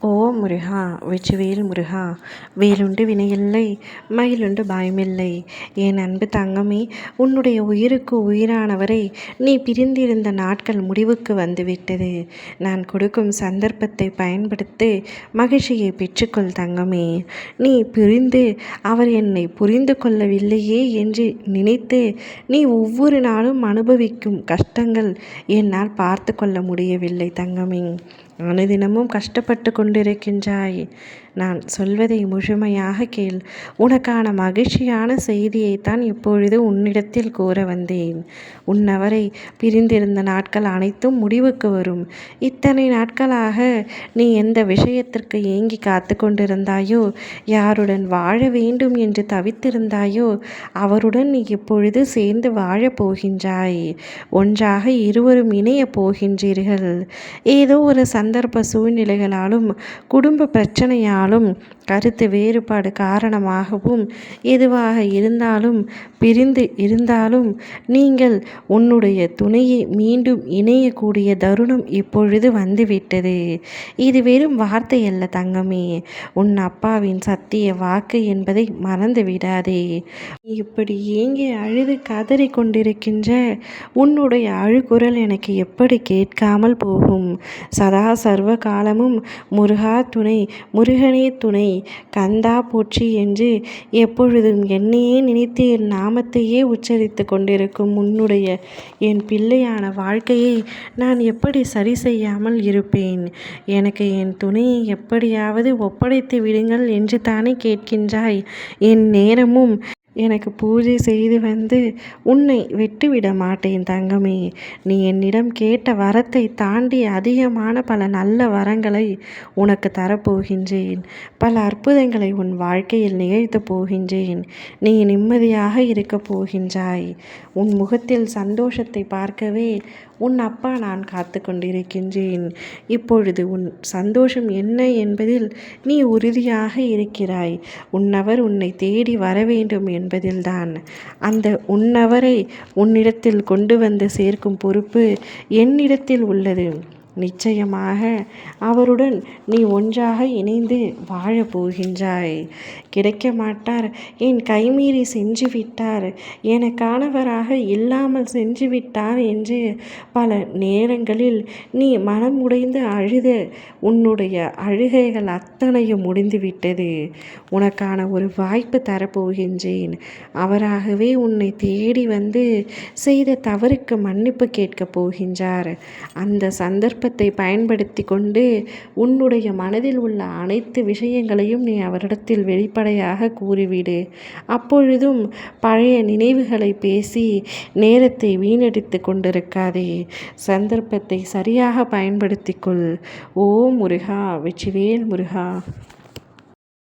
ஓ முருகா! வெற்றிவேல் முருகா! வேலுண்டு வினையில்லை, மயிலுண்டு பயமில்லை. என் அன்பு தங்கமே, உன்னுடைய உயிருக்கு உயிரானவரை நீ பிரிந்திருந்த நாட்கள் முடிவுக்கு வந்துவிட்டது. நான் கொடுக்கும் சந்தர்ப்பத்தை பயன்படுத்தி மகிழ்ச்சியை பெற்றுக்கொள் தங்கமே. நீ பிரிந்து அவர் என்னை புரிந்து கொள்ளவில்லையே என்று நினைத்து நீ ஒவ்வொரு நாளும் அனுபவிக்கும் கஷ்டங்கள் என்னால் பார்த்து கொள்ள முடியவில்லை தங்கமே. அனுதினமும் கஷ்டப்பட்டு கொண்டிருக்கின்றாய். நான் சொல்வதை முழுமையாக கேள். உனக்கான மகிழ்ச்சியான செய்தியைத்தான் இப்பொழுது உன்னிடத்தில் கூற வந்தேன். உன்னவரை பிரிந்திருந்த நாட்கள் அனைத்தும் முடிவுக்கு வரும். இத்தனை நாட்களாக நீ எந்த விஷயத்திற்கு ஏங்கி காத்து கொண்டிருந்தாயோ, யாருடன் வாழ வேண்டும் என்று தவித்திருந்தாயோ, அவருடன் நீ இப்பொழுது சேர்ந்து வாழப் போகின்றாய். ஒன்றாக இருவரும் இணையப் போகின்றீர்கள். ஏதோ ஒரு சந்தர்ப்ப சூழ்நிலைகளாலும் குடும்ப பிரச்சனையாலும் கருத்து வேறுபாடு காரணமாகவும் எதுவாக இருந்தாலும் பிரிந்து இருந்தாலும் நீங்கள் உன்னுடைய துணையை மீண்டும் இணையக்கூடிய தருணம் இப்பொழுது வந்துவிட்டது. இது வெறும் வார்த்தை அல்ல தங்கமே, உன் அப்பாவின் சத்திய வாக்கு என்பதை மறந்து விடாதே. இப்படி ஏங்கி அழுது கதறி கொண்டிருக்கின்ற உன்னுடைய அழுகுரல் எனக்கு எப்படி கேட்காமல் போகும்? சதா சர்வ காலமும் முருகா துணை, முருகனே துணை, கந்தா போற்றி என்று எப்பொழுதும் என்னையே நினைத்து என் நாமத்தையே உச்சரித்து கொண்டிருக்கும் உன்னுடைய என் பிள்ளையான வாழ்க்கையை நான் எப்படி சரி செய்யாமல் இருப்பேன்? எனக்கு என் துணையை எப்படியாவது ஒப்படைத்து விடுங்கள் என்று தானே கேட்கின்றாய். என் நேரமும் எனக்கு பூஜை செய்து வந்து உன்னை விட்டுவிட மாட்டேன் தங்கமே. நீ என்னிடம் கேட்ட வரத்தை தாண்டி அதிகமான பல நல்ல வரங்களை உனக்கு தரப்போகின்றேன். பல அற்புதங்களை உன் வாழ்க்கையில் நிகழ்த்தப் போகின்றேன். நீ நிம்மதியாக இருக்கப் போகின்றாய். உன் முகத்தில் சந்தோஷத்தை பார்க்கவே உன் அப்பா நான் காத்து கொண்டிருக்கின்றேன். இப்பொழுது உன் சந்தோஷம் என்ன என்பதில் நீ உறுதியாக இருக்கிறாய். உன்னவர் உன்னை தேடி வர வேண்டும் என்பதில்தான். அந்த உன்னவரை உன்னிடத்தில் கொண்டு வந்து சேர்க்கும் பொறுப்பு என்னிடத்தில் உள்ளது. நிச்சயமாக அவருடன் நீ ஒன்றாக இணைந்து வாழப் போகின்றாய். கிடைக்க மாட்டார், என் கைமீறி சென்று விட்டார், எனக்கானவராக இல்லாமல் சென்று விட்டார் என்று பல நேரங்களில் நீ மனம் உடைந்து அழுத உன்னுடைய அழுகைகள் அத்தனையும் முடிந்துவிட்டது. உனக்கான ஒரு வாய்ப்பு தரப்போகின்றேன். அவராகவே உன்னை தேடி வந்து செய்த தவறுக்கு மன்னிப்பு கேட்கப் போகின்றார். அந்த சந்தர்ப்பத்தை பயன்படுத்தி கொண்டு உன்னுடைய மனதில் உள்ள அனைத்து விஷயங்களையும் நீ அவரிடத்தில் வெளிப்படையாக கூறிவிடு. அப்பொழுதும் பழைய நினைவுகளை பேசி நேரத்தை வீணடித்து கொண்டிருக்காதே. சந்தர்ப்பத்தை சரியாக பயன்படுத்திக்கொள். ஓ முருகா! வெற்றிவேல் முருகா!